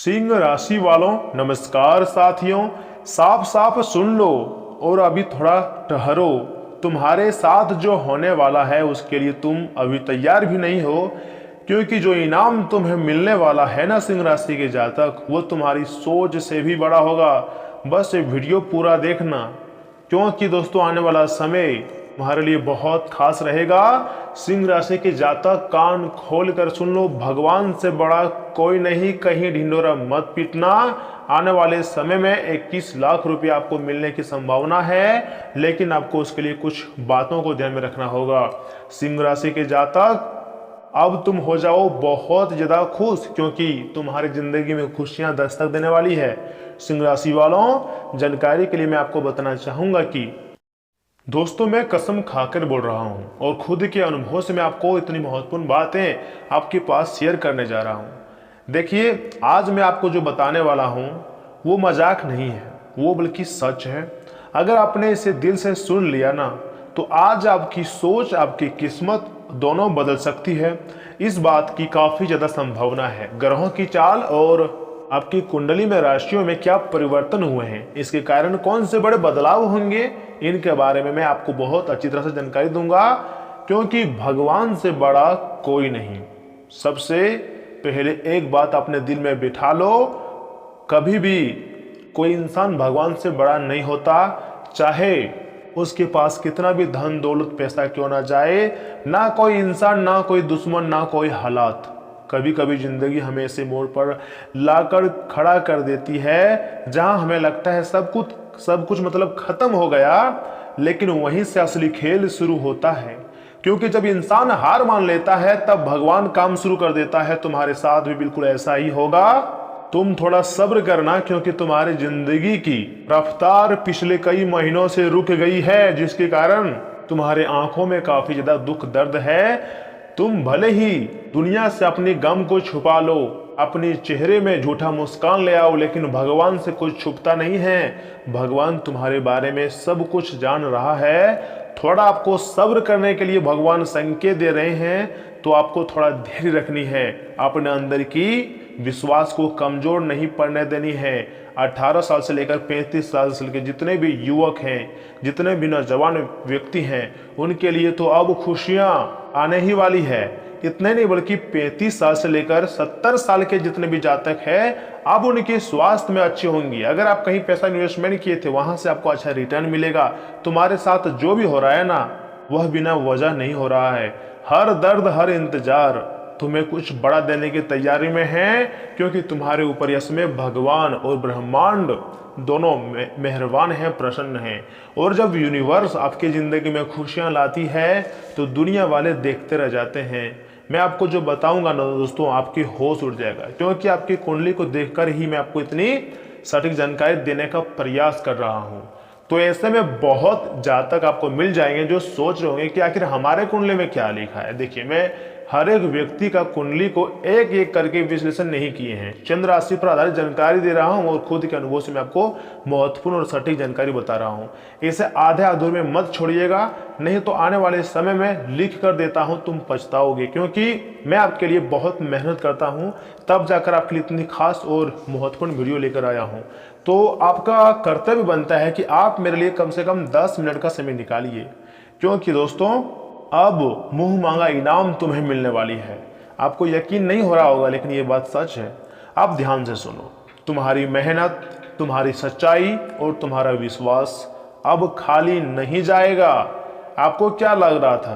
सिंह राशि वालों नमस्कार साथियों। साफ साफ सुन लो और अभी थोड़ा ठहरो। तुम्हारे साथ जो होने वाला है उसके लिए तुम अभी तैयार भी नहीं हो, क्योंकि जो इनाम तुम्हें मिलने वाला है ना सिंह राशि के जातक, वो तुम्हारी सोच से भी बड़ा होगा। बस ये वीडियो पूरा देखना, क्योंकि दोस्तों आने वाला समय तुम्हारे लिए बहुत खास रहेगा। सिंह राशि के जातक कान खोल कर सुन लो, भगवान से बड़ा कोई नहीं, कहीं ढिंडोरा मत पीटना। आने वाले समय में 21 लाख रुपए आपको मिलने की संभावना है, लेकिन आपको उसके लिए कुछ बातों को ध्यान में रखना होगा। सिंह राशि के जातक अब तुम हो जाओ बहुत ज्यादा खुश, क्योंकि तुम्हारी जिंदगी में खुशियां दस्तक देने वाली है। सिंह राशि वालों, जानकारी के लिए मैं आपको बताना चाहूंगा कि दोस्तों मैं कसम खाकर बोल रहा हूं और खुद के अनुभव से मैं आपको इतनी महत्वपूर्ण बातें आपके पास शेयर करने जा रहा हूं। देखिए, आज मैं आपको जो बताने वाला हूं वो मजाक नहीं है, वो बल्कि सच है। अगर आपने इसे दिल से सुन लिया ना, तो आज आपकी सोच, आपकी किस्मत दोनों बदल सकती है। इस बात की काफी ज्यादा संभावना है। ग्रहों की चाल और आपकी कुंडली में राशियों में क्या परिवर्तन हुए हैं, इसके कारण कौन से बड़े बदलाव होंगे, इनके बारे में मैं आपको बहुत अच्छी तरह से जानकारी दूंगा, क्योंकि भगवान से बड़ा कोई नहीं। सबसे पहले एक बात अपने दिल में बिठा लो, कभी भी कोई इंसान भगवान से बड़ा नहीं होता। चाहे उसके पास कितना भी धन दौलत पैसा क्यों ना जाए, ना कोई इंसान, ना कोई दुश्मन, ना कोई हालात। कभी कभी जिंदगी हमें ऐसे मोड़ पर लाकर खड़ा कर देती है जहां हमें लगता है सब कुछ मतलब खत्म हो गया, लेकिन वहीं से असली खेल शुरू होता है। क्योंकि जब इंसान हार मान लेता है तब भगवान काम शुरू कर देता है। तुम्हारे साथ भी बिल्कुल ऐसा ही होगा। तुम थोड़ा सब्र करना, क्योंकि तुम्हारी जिंदगी की रफ्तार पिछले कई महीनों से रुक गई है, जिसके कारण तुम्हारे आंखों में काफी ज्यादा दुख दर्द है। तुम भले ही दुनिया से अपनी गम को छुपा लो, अपने चेहरे में झूठा मुस्कान ले आओ, लेकिन भगवान से कुछ छुपता नहीं है। भगवान तुम्हारे बारे में सब कुछ जान रहा है। थोड़ा आपको सब्र करने के लिए भगवान संकेत दे रहे हैं, तो आपको थोड़ा धैर्य रखनी है। अपने अंदर की विश्वास को कमजोर नहीं पड़ने देनी है। 18 साल से लेकर 35 साल के जितने भी युवक हैं, जितने भी नौजवान व्यक्ति हैं, उनके लिए तो अब खुशियां आने ही वाली है। इतने नहीं, बल्कि 35 साल से लेकर 70 साल के जितने भी जातक हैं, अब उनके स्वास्थ्य में अच्छे होंगे। अगर आप कहीं पैसा इन्वेस्टमेंट किए थे, वहां से आपको अच्छा रिटर्न मिलेगा। तुम्हारे साथ जो भी हो रहा है ना, वह बिना वजह नहीं हो रहा है। हर दर्द, हर इंतजार तुम्हें कुछ बड़ा देने की तैयारी में है, क्योंकि तुम्हारे ऊपर इसमें भगवान और ब्रह्मांड दोनों मेहरबान हैं, प्रसन्न हैं। और जब यूनिवर्स आपकी जिंदगी में खुशियां लाती है, तो दुनिया वाले देखते रह जाते हैं। मैं आपको जो बताऊंगा ना दोस्तों, आपकी होश उड़ जाएगा, क्योंकि आपकी कुंडली को देखकर ही मैं आपको इतनी सटीक जानकारी देने का प्रयास कर रहा हूं। तो ऐसे में बहुत जातक आपको मिल जाएंगे जो सोच रहे होंगे कि आखिर हमारे कुंडली में क्या लिखा है। देखिए, मैं हर एक व्यक्ति का कुंडली को एक एक करके विश्लेषण नहीं किए हैं, चंद्र राशि पर आधारित जानकारी दे रहा हूं और खुद के अनुभव से मैं आपको महत्वपूर्ण और सटीक जानकारी बता रहा हूं। इसे आधे अधूरे में मत छोड़िएगा, नहीं तो आने वाले समय में लिख कर देता हूं, तुम पछताओगे, क्योंकि मैं आपके लिए बहुत मेहनत करता हूं, तब जाकर आपके लिए इतनी खास और महत्वपूर्ण वीडियो लेकर आया हूं। तो आपका कर्तव्य बनता है कि आप मेरे लिए कम से कम 10 मिनट का समय निकालिए, क्योंकि दोस्तों अब मुंह मांगा इनाम तुम्हें मिलने वाली है। आपको यकीन नहीं हो रहा होगा, लेकिन ये बात सच है। आप ध्यान से सुनो। तुम्हारी मेहनत, तुम्हारी सच्चाई और तुम्हारा विश्वास अब खाली नहीं जाएगा। आपको क्या लग रहा था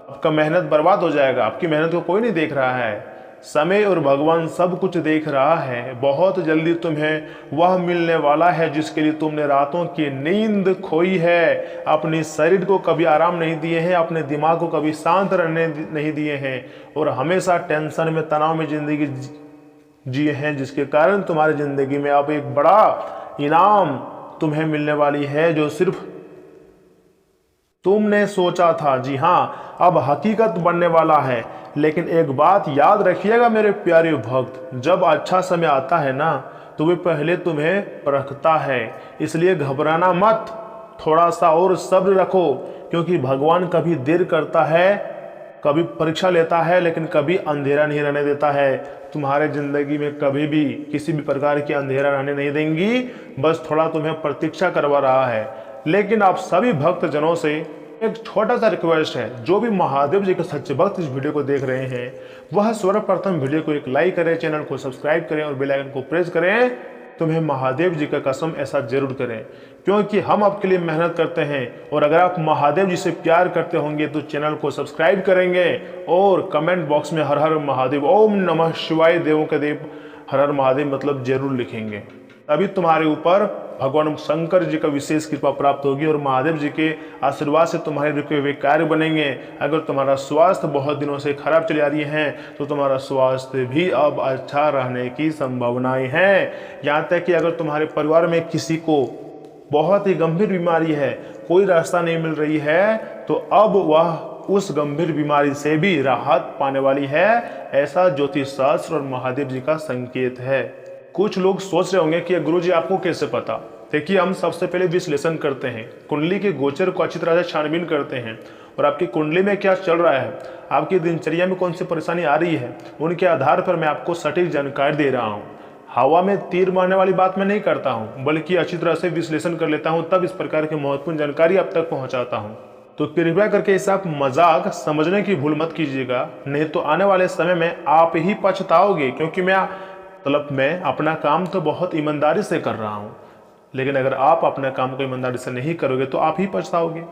आपका मेहनत बर्बाद हो जाएगा? आपकी मेहनत को कोई नहीं देख रहा है। समय और भगवान सब कुछ देख रहा है। बहुत जल्दी तुम्हें वह मिलने वाला है जिसके लिए तुमने रातों की नींद खोई है, अपने शरीर को कभी आराम नहीं दिए हैं, अपने दिमाग को कभी शांत रहने नहीं दिए हैं, और हमेशा टेंशन में, तनाव में जिंदगी जिए हैं, जिसके कारण तुम्हारी जिंदगी में अब एक बड़ा इनाम तुम्हें मिलने वाली है, जो सिर्फ तुमने सोचा था। जी हाँ, अब हकीकत बनने वाला है। लेकिन एक बात याद रखिएगा मेरे प्यारे भक्त, जब अच्छा समय आता है ना, तो वे पहले तुम्हें परखता है। इसलिए घबराना मत, थोड़ा सा और सब्र रखो, क्योंकि भगवान कभी देर करता है कभी परीक्षा लेता है लेकिन कभी अंधेरा नहीं रहने देता है। तुम्हारे जिंदगी में कभी भी किसी भी प्रकार की अंधेरा रहने नहीं देंगी, बस थोड़ा तुम्हें प्रतीक्षा करवा रहा है। लेकिन आप सभी भक्त जनों से एक छोटा सा रिक्वेस्ट है, जो भी महादेव जी के सच्चे भक्त इस वीडियो को देख रहे हैं वह सर्वप्रथम वीडियो को एक लाइक करें, चैनल को सब्सक्राइब करें और बेल आइकन को प्रेस करें। तुम्हें महादेव जी का कसम ऐसा जरूर करें, क्योंकि हम आपके लिए मेहनत करते हैं। और अगर आप महादेव जी से प्यार करते होंगे तो चैनल को सब्सक्राइब करेंगे और कमेंट बॉक्स में हर हर महादेव, ओम नमः शिवाय, देवों के देव हर हर महादेव मतलब जरूर लिखेंगे। तभी तुम्हारे ऊपर भगवान शंकर जी का विशेष कृपा प्राप्त होगी और महादेव जी के आशीर्वाद से तुम्हारे रुके हुए कार्य बनेंगे। अगर तुम्हारा स्वास्थ्य बहुत दिनों से खराब चली आ रही है तो तुम्हारा स्वास्थ्य भी अब अच्छा रहने की संभावनाएं हैं। यहाँ तक कि अगर तुम्हारे परिवार में किसी को बहुत ही गंभीर बीमारी है, कोई रास्ता नहीं मिल रही है, तो अब वह उस गंभीर बीमारी से भी राहत पाने वाली है। ऐसा ज्योतिष शास्त्र और महादेव जी का संकेत है। कुछ लोग सोच रहे होंगे कि गुरुजी आपको कैसे पता। देखिए, हम सबसे पहले विश्लेषण करते हैं, कुंडली के गोचर को अच्छी तरह से छानबीन करते हैं और आपकी कुंडली में क्या चल रहा है, आपकी दिनचर्या में कौन सी परेशानी आ रही है, उनके आधार पर मैं आपको सटीक जानकारी दे रहा हूँ। हवा में तीर मारने वाली बात मैं नहीं करता हूँ, बल्कि अच्छी तरह से विश्लेषण कर लेता हूँ, तब इस प्रकार की महत्वपूर्ण जानकारी आप तक पहुँचाता हूँ। तो कृपया करके इसे आप मजाक समझने की भूल मत कीजिएगा, नहीं तो आने वाले समय में आप ही पछताओगे। क्योंकि मैं अपना काम तो बहुत ईमानदारी से कर रहा हूँ, लेकिन अगर आप अपना काम को ईमानदारी से नहीं करोगे तो आप ही पछताओगे।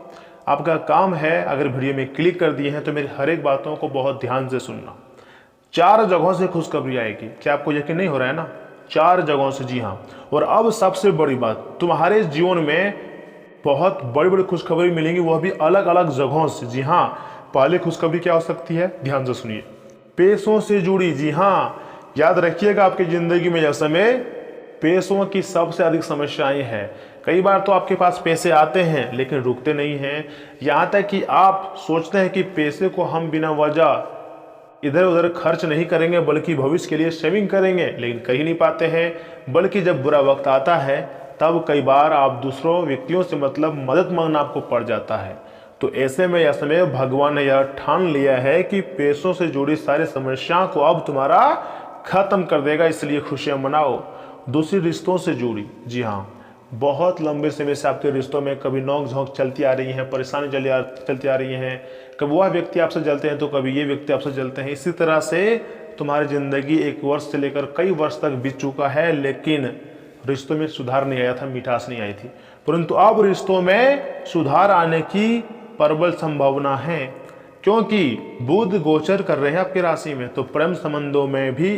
आपका काम है, अगर वीडियो में क्लिक कर दिए हैं तो मेरी हर एक बातों को बहुत ध्यान से सुनना। 4 जगहों से खुशखबरी आएगी। क्या आपको यकीन नहीं हो रहा है ना? 4 जगहों से, जी हाँ। और अब सबसे बड़ी बात, तुम्हारे जीवन में बहुत बड़ी बड़ी खुशखबरी मिलेंगी, वह भी अलग अलग जगहों से। जी हाँ, पहली खुशखबरी क्या हो सकती है, ध्यान से सुनिए। पैसों से जुड़ी। जी हाँ, याद रखिएगा, आपकी जिंदगी में यह समय पैसों की सबसे अधिक समस्याएं हैं। कई बार तो आपके पास पैसे आते हैं लेकिन रुकते नहीं हैं। यहाँ तक कि आप सोचते हैं कि पैसे को हम बिना वजह इधर उधर खर्च नहीं करेंगे, बल्कि भविष्य के लिए सेविंग करेंगे, लेकिन कहीं नहीं पाते हैं। बल्कि जब बुरा वक्त आता है तब कई बार आप दूसरों व्यक्तियों से मदद मांगना आपको पड़ जाता है। तो ऐसे में यह समय भगवान ने यह ठान लिया है कि पैसों से जुड़ी सारी समस्याओं को अब तुम्हारा खत्म कर देगा, इसलिए खुशियां मनाओ। दूसरी, रिश्तों से जुड़ी। जी हाँ, बहुत लंबे समय से आपके रिश्तों में कभी नोक झोंक चलती आ रही है, परेशानी चलती आ रही है। कभी वह व्यक्ति आपसे जलते हैं तो कभी ये व्यक्ति आपसे जलते हैं। इसी तरह से तुम्हारी जिंदगी 1 वर्ष से लेकर कई वर्ष तक बीत चुका है, लेकिन रिश्तों में सुधार नहीं आया था, मिठास नहीं आई थी। परंतु अब रिश्तों में सुधार आने की प्रबल संभावना है, क्योंकि बुध गोचर कर रहे हैं आपकी राशि में, तो प्रेम संबंधों में भी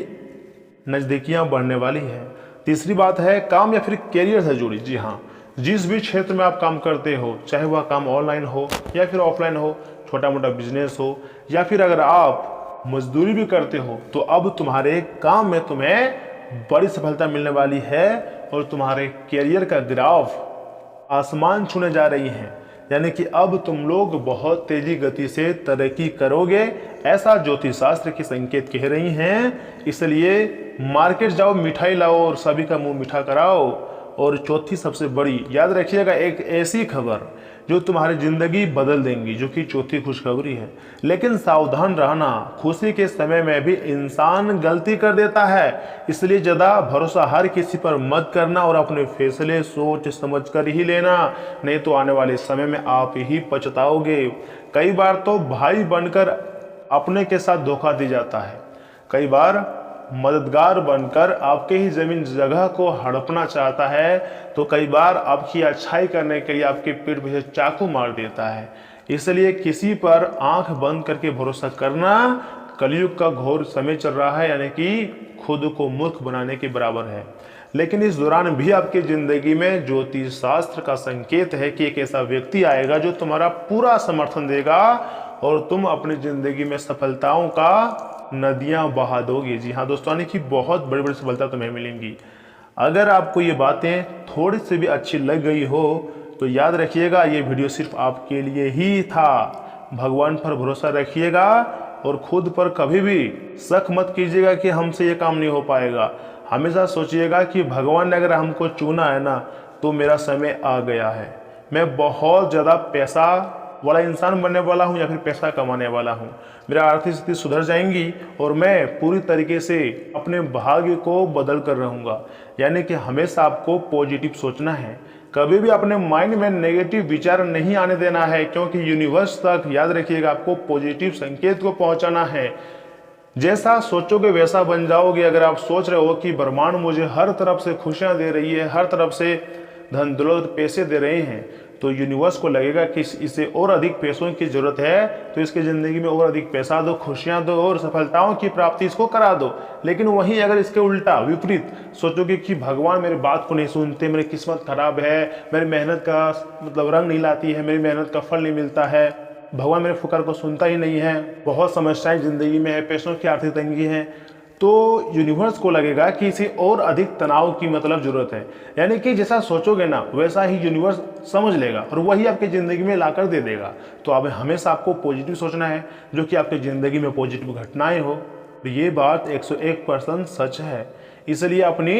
नजदीकियां बढ़ने वाली है। तीसरी बात है काम या फिर कैरियर से जुड़ी। जी हाँ, जिस भी क्षेत्र में आप काम करते हो, चाहे वह काम ऑनलाइन हो या फिर ऑफलाइन हो, छोटा मोटा बिजनेस हो या फिर अगर आप मजदूरी भी करते हो, तो अब तुम्हारे काम में तुम्हें बड़ी सफलता मिलने वाली है और तुम्हारे कैरियर का ग्राफ आसमान छूने जा रही है। यानी कि अब तुम लोग बहुत तेजी गति से तरक्की करोगे, ऐसा ज्योतिष शास्त्र के संकेत कह रही हैं। इसलिए मार्केट जाओ, मिठाई लाओ और सभी का मुंह मीठा कराओ। और चौथी सबसे बड़ी, याद रखिएगा, एक ऐसी खबर जो तुम्हारी जिंदगी बदल देंगी, जो कि चौथी खुशखबरी है। लेकिन सावधान रहना, खुशी के समय में भी इंसान गलती कर देता है, इसलिए ज्यादा भरोसा हर किसी पर मत करना और अपने फैसले सोच समझ कर ही लेना, नहीं तो आने वाले समय में आप ही पछताओगे। कई बार तो भाई बनकर अपने के साथ धोखा दी जाता है, कई बार मददगार बनकर आपके ही जमीन जगह को हड़पना चाहता है, तो कई बार आपकी अच्छाई करने के लिए आपके पीठ पीछे चाकू मार देता है। इसलिए किसी पर आंख बंद करके भरोसा करना कलयुग का घोर समय चल रहा है, यानी कि खुद को मूर्ख बनाने के बराबर है। लेकिन इस दौरान भी आपकी जिंदगी में ज्योतिष शास्त्र का संकेत है कि एक ऐसा व्यक्ति आएगा जो तुम्हारा पूरा समर्थन देगा और तुम अपनी जिंदगी में सफलताओं का नदियां बहा दोगे। जी हाँ दोस्तों, यानी कि बहुत बड़ी बड़ी सफलता तुम्हें मिलेंगी। अगर आपको ये बातें थोड़ी सी भी अच्छी लग गई हो तो याद रखिएगा, ये वीडियो सिर्फ आपके लिए ही था। भगवान पर भरोसा रखिएगा और खुद पर कभी भी शक मत कीजिएगा कि हमसे ये काम नहीं हो पाएगा। हमेशा सोचिएगा कि भगवान ने अगर हमको चुना है ना, तो मेरा समय आ गया है। मैं बहुत ज़्यादा पैसा वाला इंसान बनने वाला हूँ या फिर पैसा कमाने वाला हूँ। मेरा आर्थिक स्थिति सुधर जाएंगी और मैं पूरी तरीके से अपने भाग्य को बदल कर रहूँगा। यानी कि हमेशा आपको पॉजिटिव सोचना है, कभी भी अपने माइंड में नेगेटिव विचार नहीं आने देना है, क्योंकि यूनिवर्स तक याद रखिएगा आपको पॉजिटिव संकेत को पहुंचाना है। जैसा सोचोगे वैसा बन जाओगे। अगर आप सोच रहे हो कि ब्रह्मांड मुझे हर तरफ से खुशियां दे रही है, हर तरफ से धन दौलत पैसे दे रहे हैं, तो यूनिवर्स को लगेगा कि इसे और अधिक पैसों की जरूरत है, तो इसकी ज़िंदगी में और अधिक पैसा दो, खुशियां दो और सफलताओं की प्राप्ति इसको करा दो। लेकिन वहीं अगर इसके उल्टा विपरीत सोचोगे कि भगवान मेरी बात को नहीं सुनते, मेरी किस्मत खराब है, मेरी मेहनत का मतलब रंग नहीं लाती है, मेरी मेहनत का फल नहीं मिलता है, भगवान मेरे फुकार को सुनता ही नहीं है, बहुत समस्याएं ज़िंदगी में है, पैसों की आर्थिक तंगी है, तो यूनिवर्स को लगेगा कि इसे और अधिक तनाव की मतलब जरूरत है। यानी कि जैसा सोचोगे ना वैसा ही यूनिवर्स समझ लेगा और वही आपकी ज़िंदगी में लाकर दे देगा। तो अब हमेशा आपको पॉजिटिव सोचना है, जो कि आपकी ज़िंदगी में पॉजिटिव घटनाएं हो। ये बात 101% सच है। इसलिए अपनी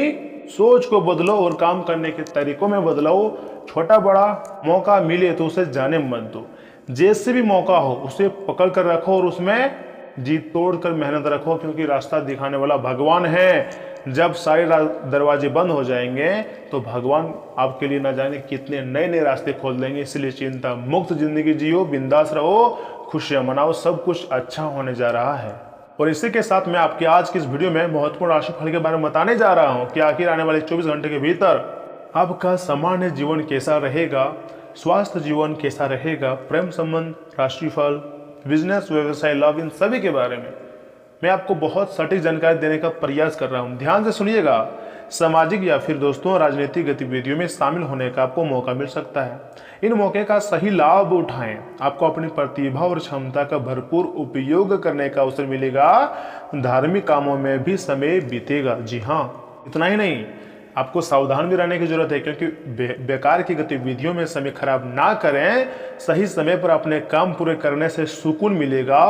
सोच को बदलो और काम करने के तरीकों में बदलाओ। छोटा बड़ा मौका मिले तो उसे जाने मत दो, जैसे भी मौका हो उसे पकड़ कर रखो और उसमें जी तोड़ कर मेहनत रखो, क्योंकि रास्ता दिखाने वाला भगवान है। जब सारे दरवाजे बंद हो जाएंगे तो भगवान आपके लिए ना जाने कितने नए नए रास्ते खोल देंगे। इसलिए चिंता मुक्त जिंदगी जियो, बिंदास रहो, खुशियां मनाओ, सब कुछ अच्छा होने जा रहा है। और इसी के साथ मैं आपकी आज की इस वीडियो में महत्वपूर्ण राशिफल के बारे में बताने जा रहा हूं कि आखिर आने वाले 24 घंटे के भीतर आपका सामान्य जीवन कैसा रहेगा, स्वास्थ्य जीवन कैसा रहेगा, प्रेम संबंध, राशिफल, बिजनेस, व्यवसाय, लव, इन सभी के बारे में मैं आपको बहुत सटीक जानकारी देने का प्रयास कर रहा हूं। ध्यान से सुनिएगा। सामाजिक या फिर दोस्तों राजनीतिक गतिविधियों में शामिल होने का आपको मौका मिल सकता है। इन मौके का सही लाभ उठाएं। आपको अपनी प्रतिभा और क्षमता का भरपूर उपयोग करने का अवसर मिलेगा। धार्मिक कामों में भी समय बीतेगा। जी हाँ, इतना ही नहीं, आपको सावधान भी रहने की जरूरत है, क्योंकि बेकार की गतिविधियों में समय खराब ना करें। सही समय पर अपने काम पूरे करने से सुकून मिलेगा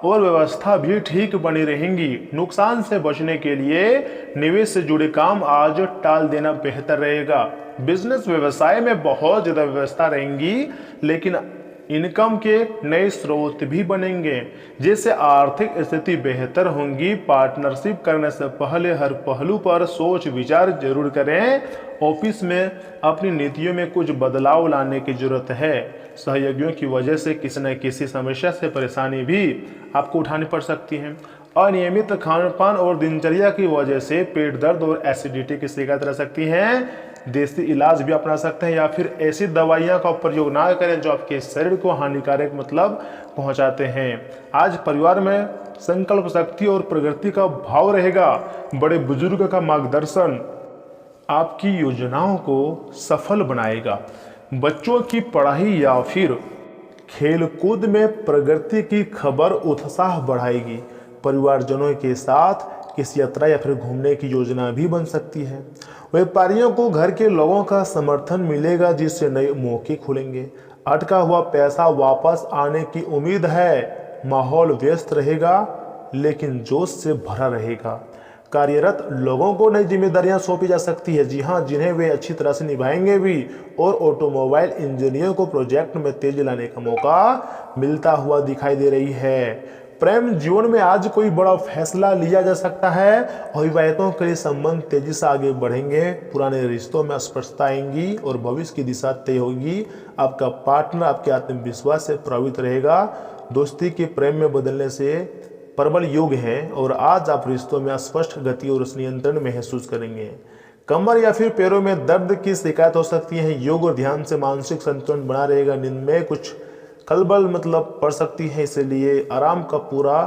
और व्यवस्था भी ठीक बनी रहेंगी। नुकसान से बचने के लिए निवेश से जुड़े काम आज टाल देना बेहतर रहेगा। बिजनेस व्यवसाय में बहुत ज्यादा व्यवस्था रहेंगी, लेकिन इनकम के नए स्रोत भी बनेंगे, जिससे आर्थिक स्थिति बेहतर होंगी। पार्टनरशिप करने से पहले हर पहलू पर सोच विचार जरूर करें। ऑफिस में अपनी नीतियों में कुछ बदलाव लाने की जरूरत है। सहयोगियों की वजह से किसी न किसी समस्या से परेशानी भी आपको उठानी पड़ सकती है। अनियमित खान पान और दिनचर्या की वजह से पेट दर्द और एसिडिटी की शिकायत रह सकती है। देसी इलाज भी अपना सकते हैं या फिर ऐसी दवाइयां का प्रयोग ना करें जो आपके शरीर को हानिकारक मतलब पहुंचाते हैं। आज परिवार में संकल्प शक्ति और प्रगति का भाव रहेगा। बड़े बुजुर्ग का मार्गदर्शन आपकी योजनाओं को सफल बनाएगा। बच्चों की पढ़ाई या फिर खेलकूद में प्रगति की खबर उत्साह बढ़ाएगी। परिवारजनों के साथ किसी यात्रा या फिर घूमने की योजना भी बन सकती है। व्यापारियों को घर के लोगों का समर्थन मिलेगा, जिससे नए मौके खुलेंगे। अटका हुआ पैसा वापस आने की उम्मीद है। माहौल व्यस्त रहेगा लेकिन जोश से भरा रहेगा। कार्यरत लोगों को नई जिम्मेदारियां सौंपी जा सकती है, जी हाँ, जिन्हें वे अच्छी तरह से निभाएंगे भी। और ऑटोमोबाइल इंजीनियर को प्रोजेक्ट में तेजी लाने का मौका मिलता हुआ दिखाई दे रही है। प्रेम जीवन में आज कोई बड़ा फैसला लिया जा सकता है। अविवाहितों के लिए संबंध तेजी से आगे बढ़ेंगे। पुराने रिश्तों में स्पष्टता आएंगी और भविष्य की दिशा तय होगी। आपका पार्टनर आपके आत्मविश्वास से प्रभावित रहेगा। दोस्ती के प्रेम में बदलने से प्रबल योग है और आज आप रिश्तों में स्पष्ट गति और नियंत्रण महसूस करेंगे। कमर या फिर पैरों में दर्द की शिकायत हो सकती है। योग और ध्यान से मानसिक संतुलन बना रहेगा। नींद में कुछ खलबल मतलब पड़ सकती है, इसलिए आराम का पूरा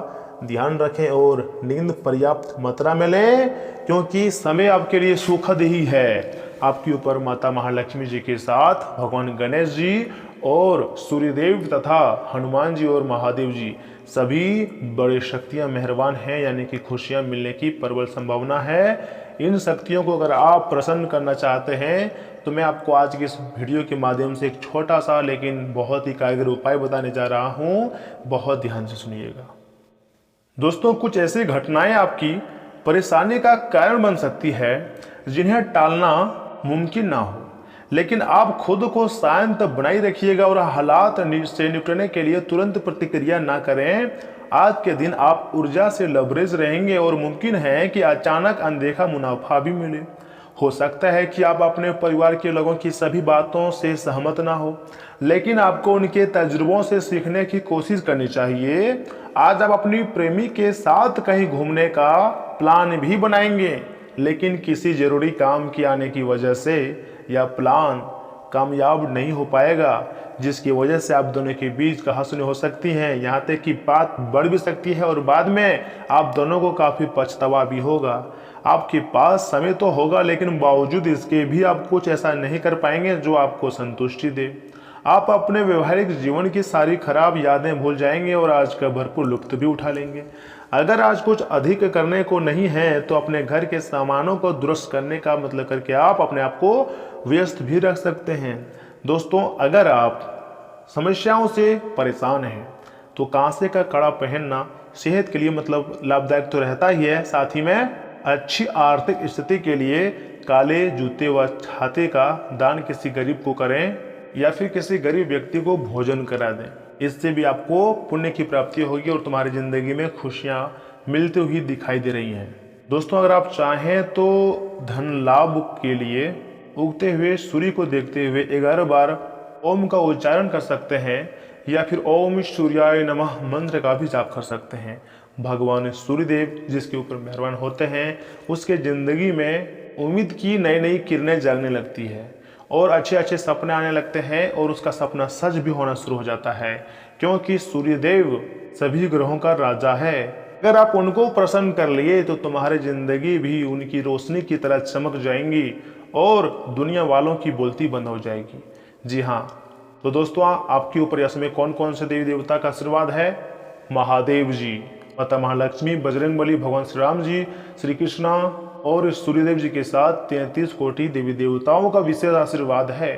ध्यान रखें और नींद पर्याप्त मात्रा में लें, क्योंकि समय आपके लिए सुखद ही है। आपके ऊपर माता महालक्ष्मी जी के साथ भगवान गणेश जी और सूर्यदेव तथा हनुमान जी और महादेव जी सभी बड़े शक्तियां मेहरबान हैं, यानी कि खुशियां मिलने की प्रबल संभावना है। इन शक्तियों को अगर आप प्रसन्न करना चाहते हैं तो मैं आपको आज की इस वीडियो के माध्यम से एक छोटा सा लेकिन बहुत ही कारगर उपाय बताने जा रहा हूं। बहुत ध्यान से सुनिएगा। दोस्तों, कुछ ऐसी घटनाएं आपकी परेशानी का कारण बन सकती है जिन्हें टालना मुमकिन ना हो, लेकिन आप खुद को शांत बनाए रखिएगा और हालात से निपटने के लिए तुरंत प्रतिक्रिया ना करें। आज के दिन आप ऊर्जा से लबरेज रहेंगे और मुमकिन है कि अचानक अनदेखा मुनाफा भी मिले। हो सकता है कि आप अपने परिवार के लोगों की सभी बातों से सहमत ना हो, लेकिन आपको उनके तजुर्बों से सीखने की कोशिश करनी चाहिए। आज आप अपनी प्रेमी के साथ कहीं घूमने का प्लान भी बनाएंगे, लेकिन किसी जरूरी काम की आने की वजह से यह प्लान कामयाब नहीं हो पाएगा, जिसकी वजह से आप दोनों के बीच कहासुनी हो सकती है, यहाँ तक कि बात बढ़ भी सकती है और बाद में आप दोनों को काफ़ी पछतावा भी होगा। आपके पास समय तो होगा, लेकिन बावजूद इसके भी आप कुछ ऐसा नहीं कर पाएंगे जो आपको संतुष्टि दे। आप अपने व्यवहारिक जीवन की सारी खराब यादें भूल जाएंगे और आज का भरपूर लुत्फ भी उठा लेंगे। अगर आज कुछ अधिक करने को नहीं है तो अपने घर के सामानों को दुरुस्त करने का मतलब करके आप अपने आप को व्यस्त भी रख सकते हैं। दोस्तों, अगर आप समस्याओं से परेशान हैं तो कांसे का कड़ा पहनना सेहत के लिए मतलब लाभदायक तो रहता ही है, साथ ही में अच्छी आर्थिक स्थिति के लिए काले जूते व छाते का दान किसी गरीब को करें या फिर किसी गरीब व्यक्ति को भोजन करा दें। इससे भी आपको पुण्य की प्राप्ति होगी और तुम्हारी जिंदगी में खुशियां मिलती हुई दिखाई दे रही हैं। दोस्तों, अगर आप चाहें तो धन लाभ के लिए उगते हुए सूर्य को देखते हुए 11 बार ओम का उच्चारण कर सकते हैं या फिर ओम सूर्याय नमः मंत्र का भी जाप कर सकते हैं। भगवान सूर्यदेव जिसके ऊपर मेहरबान होते हैं, उसके जिंदगी में उम्मीद की नई नई किरणें जगने लगती है और अच्छे अच्छे सपने आने लगते हैं और उसका सपना सच भी होना शुरू हो जाता है, क्योंकि सूर्यदेव सभी ग्रहों का राजा है। अगर आप उनको प्रसन्न कर लिए तो तुम्हारी जिंदगी भी उनकी रोशनी की तरह चमक जाएंगी और दुनिया वालों की बोलती बंद हो जाएगी। जी हाँ, तो दोस्तों, आपके ऊपर यह समय कौन कौन से देवी देवता का आशीर्वाद है? महादेव जी, माता महालक्ष्मी, बजरंगबली, भगवान श्री राम जी, श्री कृष्णा और सूर्यदेव जी के साथ 33 कोटि देवी देवताओं का विशेष आशीर्वाद है।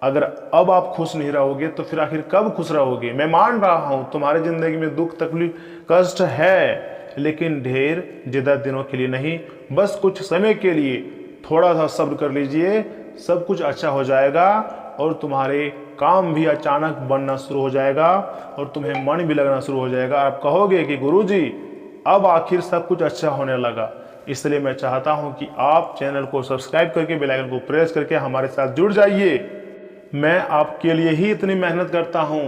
अगर अब आप खुश नहीं रहोगे तो फिर आखिर कब खुश रहोगे? मैं मान रहा हूं तुम्हारी जिंदगी में दुख तकलीफ कष्ट है, लेकिन ढेर ज्यादा दिनों के लिए नहीं, बस कुछ समय के लिए थोड़ा सा सब्र कर लीजिए। सब कुछ अच्छा हो जाएगा और तुम्हारे काम भी अचानक बनना शुरू हो जाएगा और तुम्हें मन भी लगना शुरू हो जाएगा। आप कहोगे कि गुरुजी अब आखिर सब कुछ अच्छा होने लगा। इसलिए मैं चाहता हूं कि आप चैनल को सब्सक्राइब करके बेल आइकन को प्रेस करके हमारे साथ जुड़ जाइए। मैं आपके लिए ही इतनी मेहनत करता हूं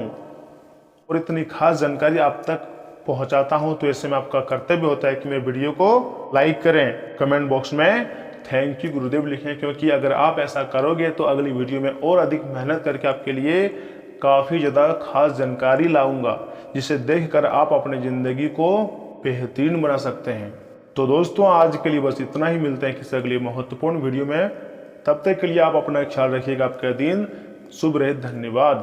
और इतनी खास जानकारी आप तक पहुंचाता हूं, तो ऐसे में आपका कर्तव्य होता है कि मेरे वीडियो को लाइक करें, कमेंट बॉक्स में थैंक यू गुरुदेव लिखें, क्योंकि अगर आप ऐसा करोगे तो अगली वीडियो में और अधिक मेहनत करके आपके लिए काफ़ी ज़्यादा खास जानकारी लाऊंगा, जिसे देखकर आप अपनी ज़िंदगी को बेहतरीन बना सकते हैं। तो दोस्तों, आज के लिए बस इतना ही। मिलते हैं किसी अगली महत्वपूर्ण वीडियो में। तब तक के लिए आप अपना ख्याल रखिएगा। आपका दिन शुभ रहे। धन्यवाद।